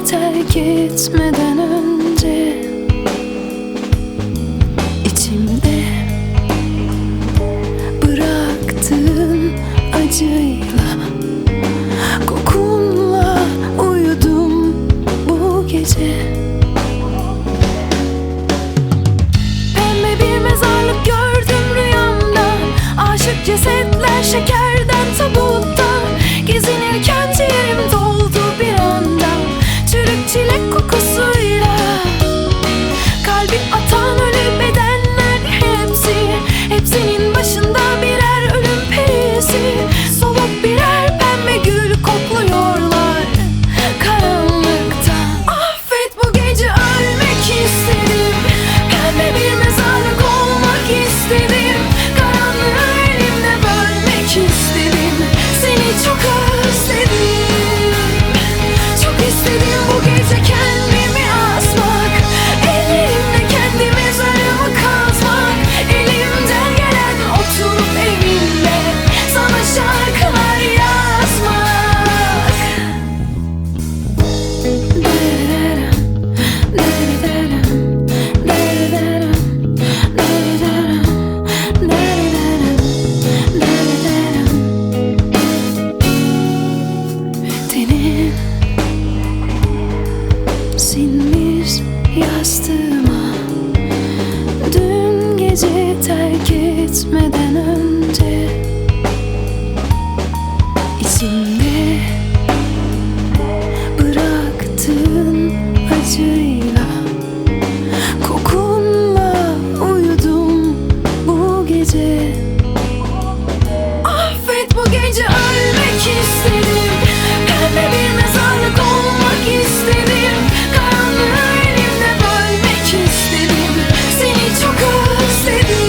terk etmeden önce içimde bıraktığın acıyla, kokunla uyudum bu gece. Pembe bir mezarlık gördüm rüyamda, aşık cesetler şekerden tabutta. Gezinirken ciğerim doldu bir anda, çürük çilek kokusuyla. Kalbim atan ölü bedenler hepsi, hepsinin başında birer ölüm perisi. Soluk birer pembe gül kokluyorlar karanlıkta. Affet, bu gece ölmek istedim, pembe bir mezarlık olmak istedim. Karanlığı elimde bölmek istedim, seni çok özledim. Çok istedim bu gece kendimi asmak, ellerimde kendi mezarımı kazmak. Elimden gelen oturup evimde sana şarkılar yazmak. Tenin sinmiş yastığıma, dün gece terk etmeden önce içimde bıraktığın acıyla, kokunla uyudum bu gece. Affet, bu gece ölmek istedim, pembe bir mezarlık olmak istedim. Karanlığı elimde bölmek istedim, seni çok özledim.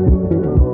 istedim.